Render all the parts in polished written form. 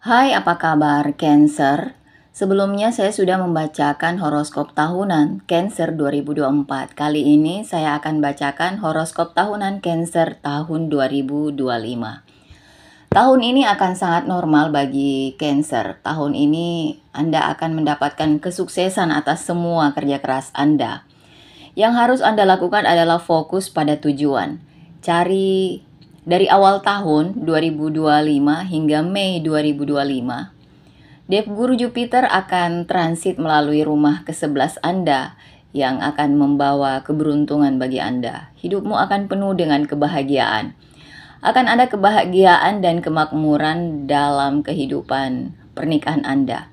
Hai, apa kabar Cancer? Sebelumnya saya sudah membacakan horoskop tahunan Cancer 2024. Kali ini saya akan bacakan horoskop tahunan Cancer tahun 2025. Tahun ini akan sangat normal bagi Cancer. Tahun ini Anda akan mendapatkan kesuksesan atas semua kerja keras Anda. Yang harus Anda lakukan adalah fokus pada tujuan. Cari dari awal tahun 2025 hingga Mei 2025, Dev Guru Jupiter akan transit melalui rumah ke-11 Anda yang akan membawa keberuntungan bagi Anda. Hidupmu akan penuh dengan kebahagiaan. Akan ada kebahagiaan dan kemakmuran dalam kehidupan pernikahan Anda.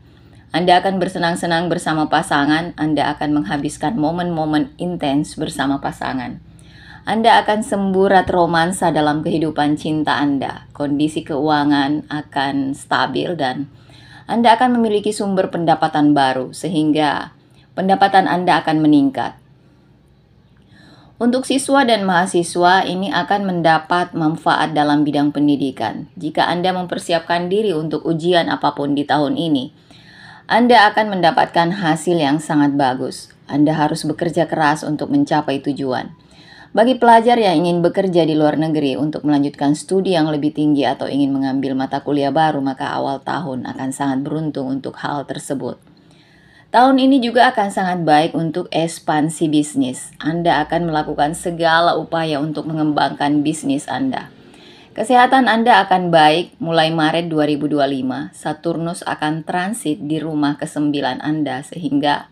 Anda akan bersenang-senang bersama pasangan, Anda akan menghabiskan momen-momen intens bersama pasangan. Anda akan semburat romansa dalam kehidupan cinta Anda. Kondisi keuangan akan stabil dan Anda akan memiliki sumber pendapatan baru sehingga pendapatan Anda akan meningkat. Untuk siswa dan mahasiswa ini akan mendapat manfaat dalam bidang pendidikan. Jika Anda mempersiapkan diri untuk ujian apapun di tahun ini, Anda akan mendapatkan hasil yang sangat bagus. Anda harus bekerja keras untuk mencapai tujuan. Bagi pelajar yang ingin bekerja di luar negeri untuk melanjutkan studi yang lebih tinggi atau ingin mengambil mata kuliah baru, maka awal tahun akan sangat beruntung untuk hal tersebut. Tahun ini juga akan sangat baik untuk ekspansi bisnis. Anda akan melakukan segala upaya untuk mengembangkan bisnis Anda. Kesehatan Anda akan baik mulai Maret 2025. Saturnus akan transit di rumah ke-9 Anda sehingga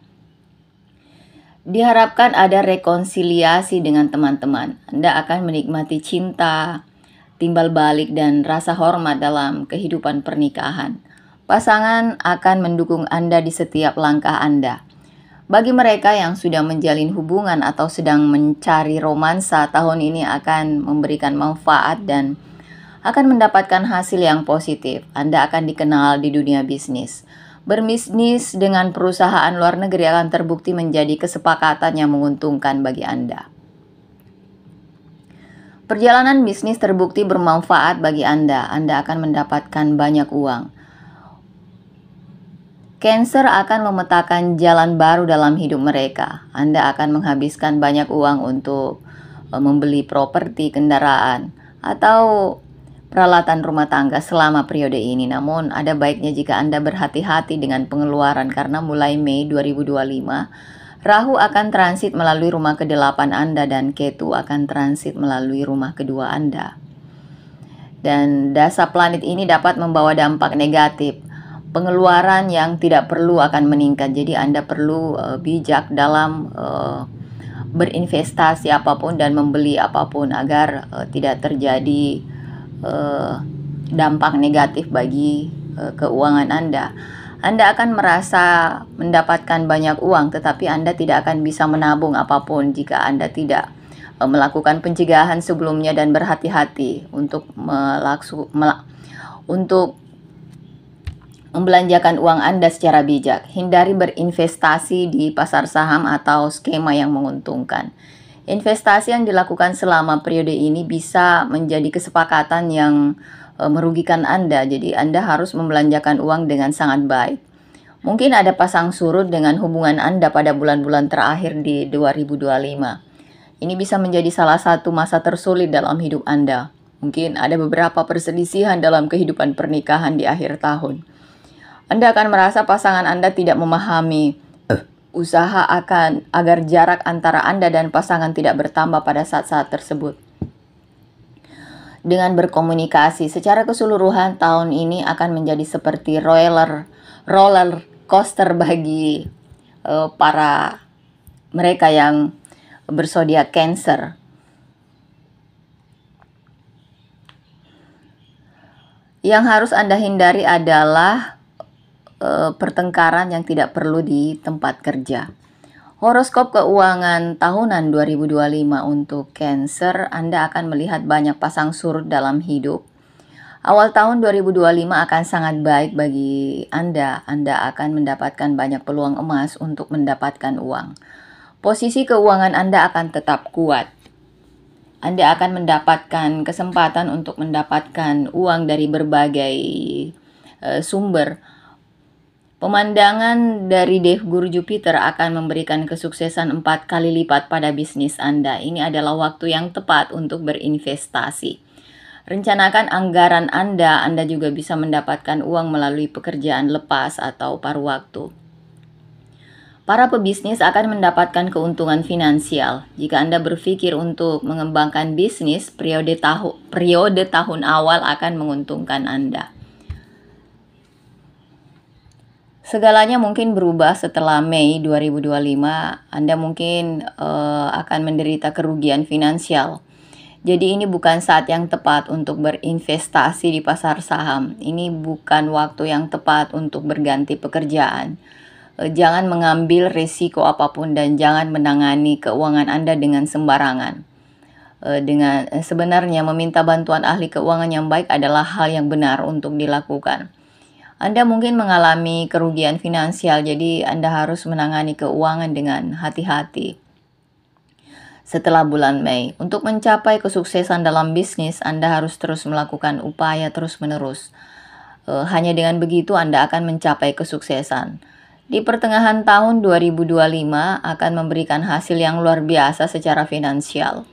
diharapkan ada rekonsiliasi dengan teman-teman. Anda akan menikmati cinta, timbal balik dan rasa hormat dalam kehidupan pernikahan. Pasangan akan mendukung Anda di setiap langkah Anda. Bagi mereka yang sudah menjalin hubungan atau sedang mencari romansa, tahun ini akan memberikan manfaat dan akan mendapatkan hasil yang positif. Anda akan dikenal di dunia bisnis. Berbisnis dengan perusahaan luar negeri akan terbukti menjadi kesepakatan yang menguntungkan bagi Anda. Perjalanan bisnis terbukti bermanfaat bagi Anda. Anda akan mendapatkan banyak uang. Cancer akan memetakan jalan baru dalam hidup mereka. Anda akan menghabiskan banyak uang untuk membeli properti, kendaraan, atau peralatan rumah tangga selama periode ini. Namun ada baiknya jika Anda berhati-hati dengan pengeluaran karena mulai Mei 2025, Rahu akan transit melalui rumah ke-8 Anda dan Ketu akan transit melalui rumah kedua Anda. Dan dasa planet ini dapat membawa dampak negatif. Pengeluaran yang tidak perlu akan meningkat. Jadi Anda perlu bijak dalam berinvestasi apapun dan membeli apapun agar tidak terjadi dampak negatif bagi keuangan Anda. Anda akan merasa mendapatkan banyak uang, tetapi Anda tidak akan bisa menabung apapun jika Anda tidak melakukan pencegahan sebelumnya dan berhati-hati untuk membelanjakan uang Anda secara bijak. Hindari berinvestasi di pasar saham atau skema yang menguntungkan. Investasi yang dilakukan selama periode ini bisa menjadi kesepakatan yang merugikan Anda. Jadi Anda harus membelanjakan uang dengan sangat baik. Mungkin ada pasang surut dengan hubungan Anda pada bulan-bulan terakhir di 2025. Ini bisa menjadi salah satu masa tersulit dalam hidup Anda. Mungkin ada beberapa perselisihan dalam kehidupan pernikahan di akhir tahun. Anda akan merasa pasangan Anda tidak memahami. Usaha agar jarak antara Anda dan pasangan tidak bertambah pada saat-saat tersebut. Dengan berkomunikasi secara keseluruhan, tahun ini akan menjadi seperti roller coaster bagi para mereka yang berzodiak Cancer. Yang harus Anda hindari adalah pertengkaran yang tidak perlu di tempat kerja. Horoskop keuangan tahunan 2025 untuk Cancer, Anda akan melihat banyak pasang surut dalam hidup. Awal tahun 2025 akan sangat baik bagi Anda. Anda akan mendapatkan banyak peluang emas untuk mendapatkan uang. Posisi keuangan Anda akan tetap kuat. Anda akan mendapatkan kesempatan untuk mendapatkan uang dari berbagai sumber. Pemandangan dari Dev Guru Jupiter akan memberikan kesuksesan 4 kali lipat pada bisnis Anda. Ini adalah waktu yang tepat untuk berinvestasi. Rencanakan anggaran Anda juga bisa mendapatkan uang melalui pekerjaan lepas atau paruh waktu. Para pebisnis akan mendapatkan keuntungan finansial. Jika Anda berpikir untuk mengembangkan bisnis, periode tahun awal akan menguntungkan Anda. Segalanya mungkin berubah setelah Mei 2025. Anda mungkin akan menderita kerugian finansial. Jadi ini bukan saat yang tepat untuk berinvestasi di pasar saham. Ini bukan waktu yang tepat untuk berganti pekerjaan. Jangan mengambil risiko apapun dan jangan menangani keuangan Anda dengan sembarangan. Sebenarnya meminta bantuan ahli keuangan yang baik adalah hal yang benar untuk dilakukan. Anda mungkin mengalami kerugian finansial, jadi Anda harus menangani keuangan dengan hati-hati. Setelah bulan Mei, untuk mencapai kesuksesan dalam bisnis, Anda harus terus melakukan upaya terus-menerus. Hanya dengan begitu Anda akan mencapai kesuksesan. Di pertengahan tahun 2025 akan memberikan hasil yang luar biasa secara finansial.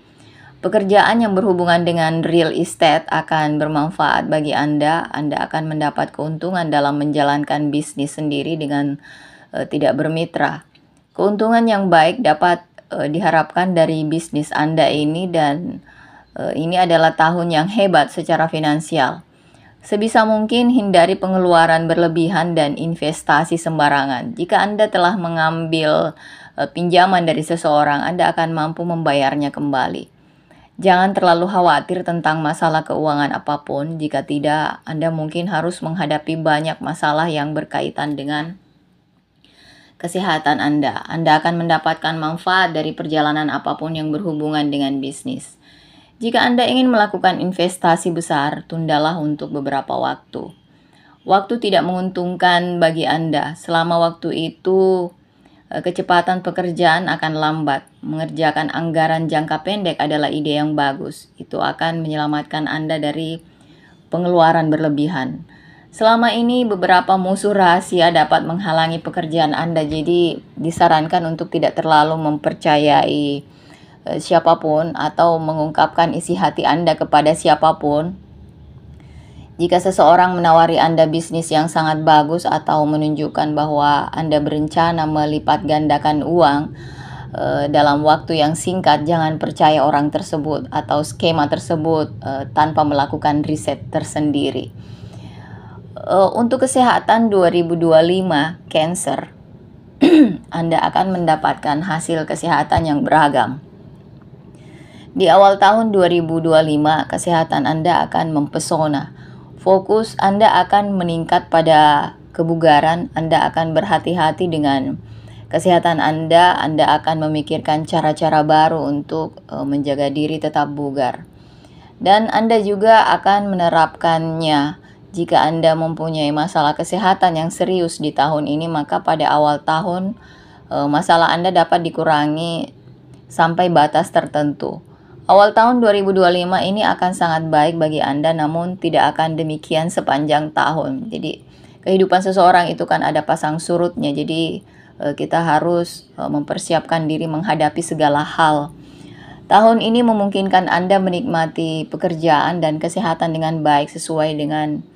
Pekerjaan yang berhubungan dengan real estate akan bermanfaat bagi Anda. Anda akan mendapat keuntungan dalam menjalankan bisnis sendiri dengan tidak bermitra. Keuntungan yang baik dapat diharapkan dari bisnis Anda ini dan ini adalah tahun yang hebat secara finansial. Sebisa mungkin hindari pengeluaran berlebihan dan investasi sembarangan. Jika Anda telah mengambil pinjaman dari seseorang, Anda akan mampu membayarnya kembali. Jangan terlalu khawatir tentang masalah keuangan apapun. Jika tidak, Anda mungkin harus menghadapi banyak masalah yang berkaitan dengan kesehatan Anda. Anda akan mendapatkan manfaat dari perjalanan apapun yang berhubungan dengan bisnis. Jika Anda ingin melakukan investasi besar, tundalah untuk beberapa waktu. Waktu tidak menguntungkan bagi Anda. Selama waktu itu, kecepatan pekerjaan akan lambat. Mengerjakan anggaran jangka pendek adalah ide yang bagus. Itu akan menyelamatkan Anda dari pengeluaran berlebihan. Selama ini beberapa musuh rahasia dapat menghalangi pekerjaan Anda, jadi disarankan untuk tidak terlalu mempercayai siapapun atau mengungkapkan isi hati Anda kepada siapapun. Jika seseorang menawari Anda bisnis yang sangat bagus atau menunjukkan bahwa Anda berencana melipat gandakan uang dalam waktu yang singkat, jangan percaya orang tersebut atau skema tersebut tanpa melakukan riset tersendiri. Untuk kesehatan 2025 Cancer, Anda akan mendapatkan hasil kesehatan yang beragam. Di awal tahun 2025, kesehatan Anda akan mempesona. Fokus Anda akan meningkat pada kebugaran. Anda akan berhati-hati dengan kesehatan Anda. Anda akan memikirkan cara-cara baru untuk menjaga diri tetap bugar. Dan Anda juga akan menerapkannya. Jika Anda mempunyai masalah kesehatan yang serius di tahun ini, maka pada awal tahun masalah Anda dapat dikurangi sampai batas tertentu. Awal tahun 2025 ini akan sangat baik bagi Anda, namun tidak akan demikian sepanjang tahun. Jadi kehidupan seseorang itu kan ada pasang surutnya, jadi kita harus mempersiapkan diri menghadapi segala hal. Tahun ini memungkinkan Anda menikmati pekerjaan dan kesehatan dengan baik sesuai dengan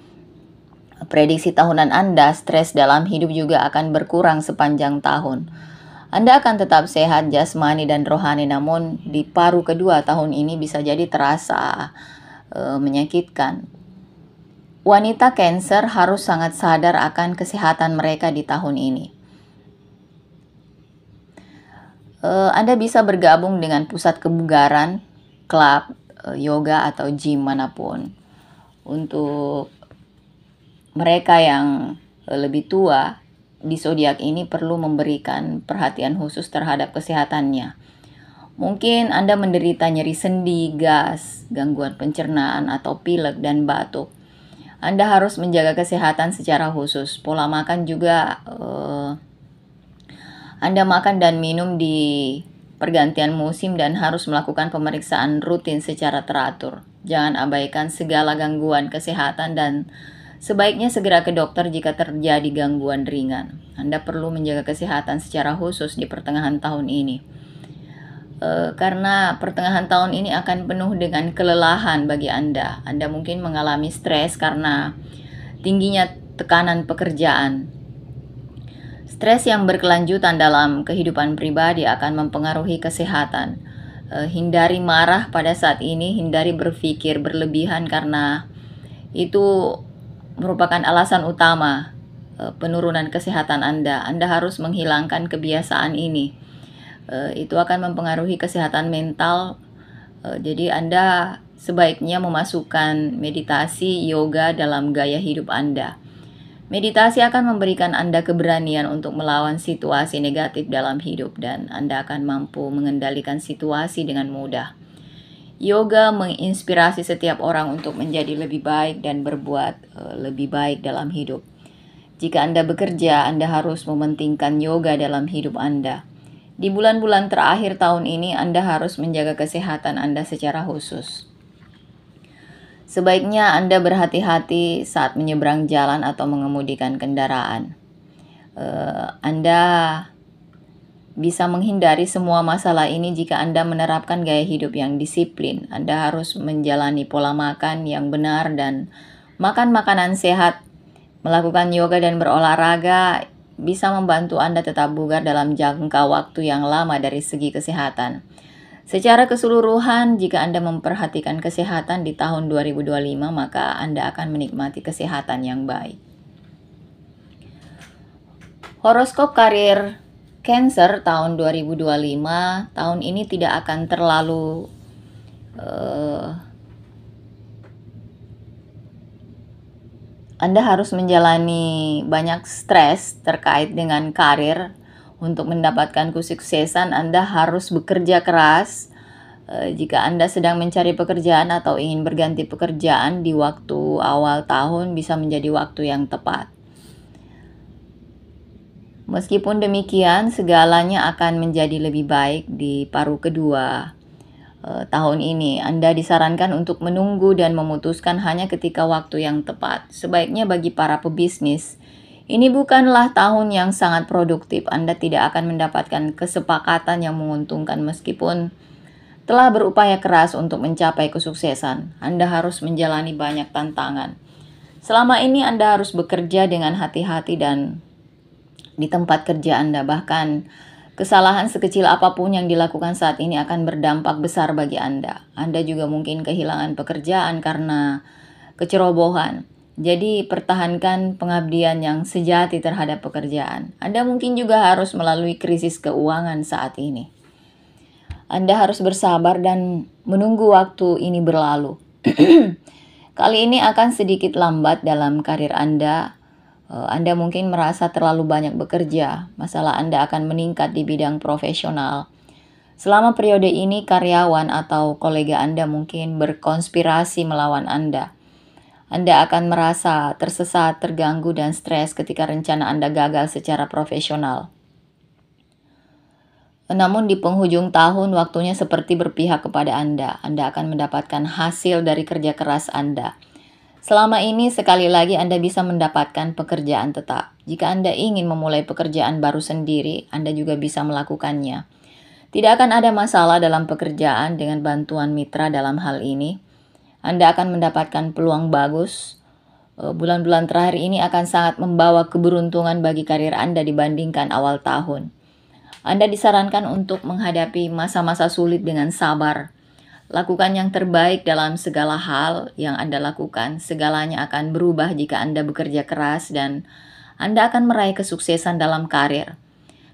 prediksi tahunan Anda. Stres dalam hidup juga akan berkurang sepanjang tahun. Anda akan tetap sehat jasmani dan rohani, namun di paruh kedua tahun ini bisa jadi terasa menyakitkan. Wanita Cancer harus sangat sadar akan kesehatan mereka di tahun ini. Anda bisa bergabung dengan pusat kebugaran, klub, yoga atau gym manapun. Untuk mereka yang lebih tua di zodiak ini perlu memberikan perhatian khusus terhadap kesehatannya. Mungkin Anda menderita nyeri sendi, gas, gangguan pencernaan atau pilek dan batuk. Anda harus menjaga kesehatan secara khusus. Pola makan juga Anda makan dan minum di pergantian musim dan harus melakukan pemeriksaan rutin secara teratur. Jangan abaikan segala gangguan kesehatan dan Sebaiknya segera ke dokter jika terjadi gangguan ringan. Anda perlu menjaga kesehatan secara khusus di pertengahan tahun ini. Karena pertengahan tahun ini akan penuh dengan kelelahan bagi Anda. Anda mungkin mengalami stres karena tingginya tekanan pekerjaan. Stres yang berkelanjutan dalam kehidupan pribadi akan mempengaruhi kesehatan. Hindari marah pada saat ini, hindari berpikir berlebihan karena itu merupakan alasan utama penurunan kesehatan Anda. Anda harus menghilangkan kebiasaan ini. Itu akan mempengaruhi kesehatan mental. Jadi Anda sebaiknya memasukkan meditasi, yoga dalam gaya hidup Anda. Meditasi akan memberikan Anda keberanian untuk melawan situasi negatif dalam hidup dan Anda akan mampu mengendalikan situasi dengan mudah. Yoga menginspirasi setiap orang untuk menjadi lebih baik dan berbuat lebih baik dalam hidup. Jika Anda bekerja, Anda harus mementingkan yoga dalam hidup Anda. Di bulan-bulan terakhir tahun ini, Anda harus menjaga kesehatan Anda secara khusus. Sebaiknya Anda berhati-hati saat menyeberang jalan atau mengemudikan kendaraan. Anda bisa menghindari semua masalah ini jika Anda menerapkan gaya hidup yang disiplin. Anda harus menjalani pola makan yang benar dan makan makanan sehat. Melakukan yoga dan berolahraga bisa membantu Anda tetap bugar dalam jangka waktu yang lama dari segi kesehatan. Secara keseluruhan, jika Anda memperhatikan kesehatan di tahun 2025, maka Anda akan menikmati kesehatan yang baik. Horoskop karir Cancer tahun 2025, tahun ini tidak akan terlalu Anda harus menjalani banyak stres terkait dengan karir. Untuk mendapatkan kesuksesan, Anda harus bekerja keras. Jika Anda sedang mencari pekerjaan atau ingin berganti pekerjaan di waktu awal tahun, bisa menjadi waktu yang tepat. Meskipun demikian, segalanya akan menjadi lebih baik di paruh kedua tahun ini. Anda disarankan untuk menunggu dan memutuskan hanya ketika waktu yang tepat. Sebaiknya bagi para pebisnis, ini bukanlah tahun yang sangat produktif. Anda tidak akan mendapatkan kesepakatan yang menguntungkan meskipun telah berupaya keras untuk mencapai kesuksesan. Anda harus menjalani banyak tantangan. Selama ini Anda harus bekerja dengan hati-hati dan di tempat kerja Anda. Bahkan kesalahan sekecil apapun yang dilakukan saat ini akan berdampak besar bagi Anda. Anda juga mungkin kehilangan pekerjaan karena kecerobohan. Jadi pertahankan pengabdian yang sejati terhadap pekerjaan. Anda mungkin juga harus melalui krisis keuangan saat ini. Anda harus bersabar dan menunggu waktu ini berlalu. Kali ini akan sedikit lambat dalam karir Anda. Anda mungkin merasa terlalu banyak bekerja. Masalah Anda akan meningkat di bidang profesional. Selama periode ini, karyawan atau kolega Anda mungkin berkonspirasi melawan Anda. Anda akan merasa tersesat, terganggu, dan stres ketika rencana Anda gagal secara profesional. Namun di penghujung tahun, waktunya seperti berpihak kepada Anda. Anda akan mendapatkan hasil dari kerja keras Anda. Selama ini, sekali lagi Anda bisa mendapatkan pekerjaan tetap. Jika Anda ingin memulai pekerjaan baru sendiri, Anda juga bisa melakukannya. Tidak akan ada masalah dalam pekerjaan dengan bantuan mitra dalam hal ini. Anda akan mendapatkan peluang bagus. Bulan-bulan terakhir ini akan sangat membawa keberuntungan bagi karir Anda dibandingkan awal tahun. Anda disarankan untuk menghadapi masa-masa sulit dengan sabar. Lakukan yang terbaik dalam segala hal yang Anda lakukan. Segalanya akan berubah jika Anda bekerja keras dan Anda akan meraih kesuksesan dalam karir.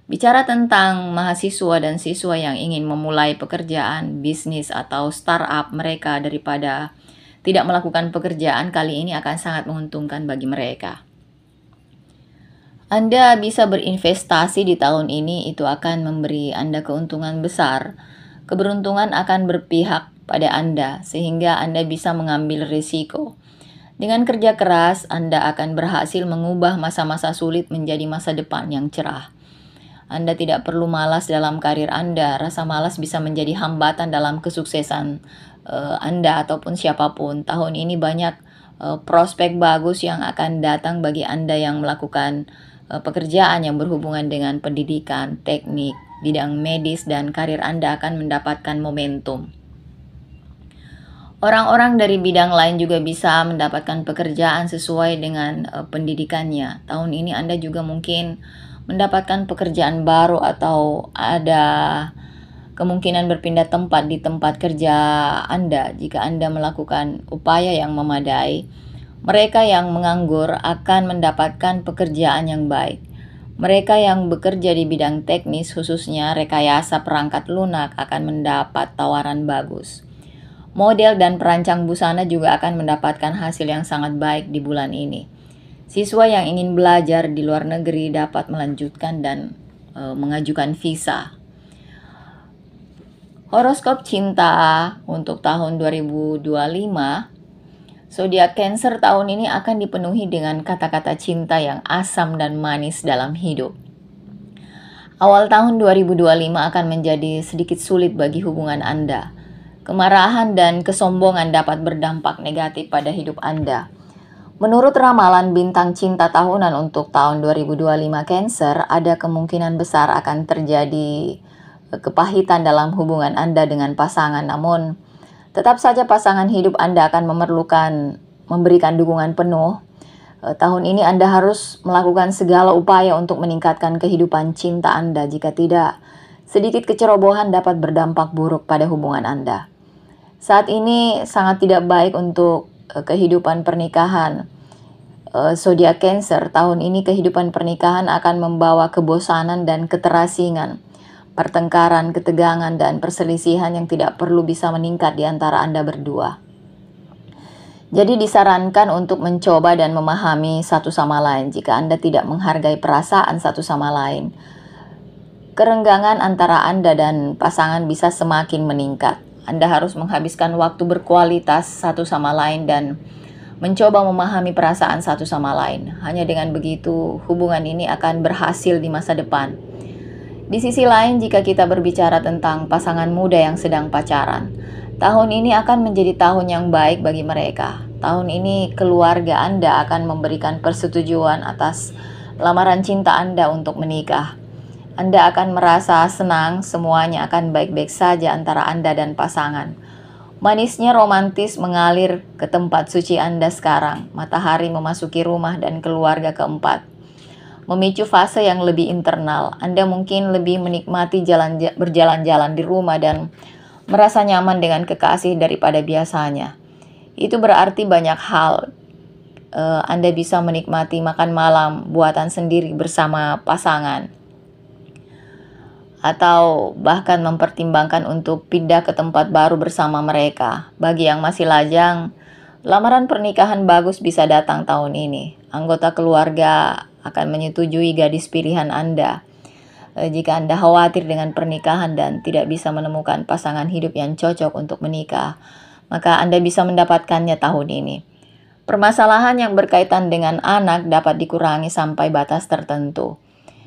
Bicara tentang mahasiswa dan siswa yang ingin memulai pekerjaan, bisnis, atau startup mereka daripada tidak melakukan pekerjaan, kali ini akan sangat menguntungkan bagi mereka. Anda bisa berinvestasi di tahun ini, itu akan memberi Anda keuntungan besar. Keberuntungan akan berpihak pada Anda, sehingga Anda bisa mengambil risiko. Dengan kerja keras, Anda akan berhasil mengubah masa-masa sulit menjadi masa depan yang cerah. Anda tidak perlu malas dalam karir Anda. Rasa malas bisa menjadi hambatan dalam kesuksesan Anda ataupun siapapun. Tahun ini banyak prospek bagus yang akan datang bagi Anda yang melakukan pekerjaan yang berhubungan dengan pendidikan, teknik, bidang medis, dan karir Anda akan mendapatkan momentum. Orang-orang dari bidang lain juga bisa mendapatkan pekerjaan sesuai dengan pendidikannya. Tahun ini Anda juga mungkin mendapatkan pekerjaan baru atau ada kemungkinan berpindah tempat di tempat kerja Anda jika Anda melakukan upaya yang memadai. Mereka yang menganggur akan mendapatkan pekerjaan yang baik. Mereka yang bekerja di bidang teknis, khususnya rekayasa perangkat lunak, akan mendapat tawaran bagus. Model dan perancang busana juga akan mendapatkan hasil yang sangat baik di bulan ini. Siswa yang ingin belajar di luar negeri dapat melanjutkan dan mengajukan visa. Horoskop cinta untuk tahun 2025, zodiak Cancer tahun ini akan dipenuhi dengan kata-kata cinta yang asam dan manis dalam hidup. Awal tahun 2025 akan menjadi sedikit sulit bagi hubungan Anda. Kemarahan dan kesombongan dapat berdampak negatif pada hidup Anda. Menurut ramalan bintang cinta tahunan untuk tahun 2025 Cancer, ada kemungkinan besar akan terjadi kepahitan dalam hubungan Anda dengan pasangan. Namun, tetap saja pasangan hidup Anda akan memberikan dukungan penuh. Tahun ini Anda harus melakukan segala upaya untuk meningkatkan kehidupan cinta Anda. Jika tidak, sedikit kecerobohan dapat berdampak buruk pada hubungan Anda. Saat ini sangat tidak baik untuk kehidupan pernikahan. Zodiak Cancer, tahun ini kehidupan pernikahan akan membawa kebosanan dan keterasingan, pertengkaran, ketegangan, dan perselisihan yang tidak perlu bisa meningkat di antara Anda berdua. Jadi disarankan untuk mencoba dan memahami satu sama lain jika Anda tidak menghargai perasaan satu sama lain. Kerenggangan antara Anda dan pasangan bisa semakin meningkat. Anda harus menghabiskan waktu berkualitas satu sama lain dan mencoba memahami perasaan satu sama lain. Hanya dengan begitu, hubungan ini akan berhasil di masa depan. Di sisi lain, jika kita berbicara tentang pasangan muda yang sedang pacaran, tahun ini akan menjadi tahun yang baik bagi mereka. Tahun ini, keluarga Anda akan memberikan persetujuan atas lamaran cinta Anda untuk menikah. Anda akan merasa senang, semuanya akan baik-baik saja antara Anda dan pasangan. Manisnya romantis mengalir ke tempat suci Anda sekarang. Matahari memasuki rumah dan keluarga keempat, memicu fase yang lebih internal. Anda mungkin lebih menikmati berjalan-jalan di rumah dan merasa nyaman dengan kekasih daripada biasanya. Itu berarti banyak hal. Anda bisa menikmati makan malam buatan sendiri bersama pasangan, atau bahkan mempertimbangkan untuk pindah ke tempat baru bersama mereka. Bagi yang masih lajang, lamaran pernikahan bagus bisa datang tahun ini. Anggota keluarga akan menyetujui gadis pilihan Anda. Jika Anda khawatir dengan pernikahan dan tidak bisa menemukan pasangan hidup yang cocok untuk menikah, maka Anda bisa mendapatkannya tahun ini. Permasalahan yang berkaitan dengan anak dapat dikurangi sampai batas tertentu.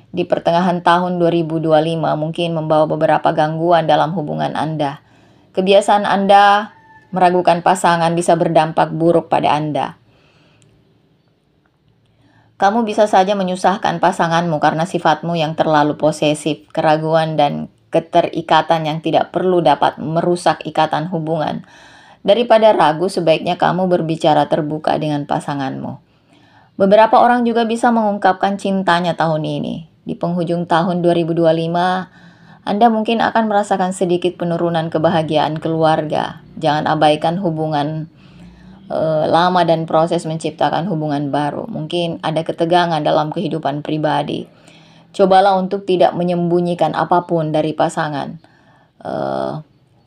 Di pertengahan tahun 2025 mungkin membawa beberapa gangguan dalam hubungan Anda. Kebiasaan Anda meragukan pasangan bisa berdampak buruk pada Anda. Kamu bisa saja menyusahkan pasanganmu karena sifatmu yang terlalu posesif. Keraguan dan keterikatan yang tidak perlu dapat merusak ikatan hubungan. Daripada ragu, sebaiknya kamu berbicara terbuka dengan pasanganmu. Beberapa orang juga bisa mengungkapkan cintanya tahun ini. Di penghujung tahun 2025, Anda mungkin akan merasakan sedikit penurunan kebahagiaan keluarga. Jangan abaikan hubungan lama dan proses menciptakan hubungan baru. Mungkin ada ketegangan dalam kehidupan pribadi. Cobalah untuk tidak menyembunyikan apapun dari pasangan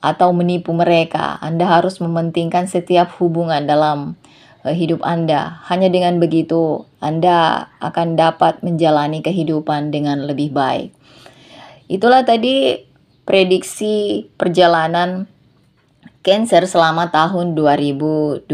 atau menipu mereka. Anda harus mementingkan setiap hubungan dalam hidup Anda. Hanya dengan begitu, Anda akan dapat menjalani kehidupan dengan lebih baik. Itulah tadi prediksi perjalanan Cancer selama tahun 2025.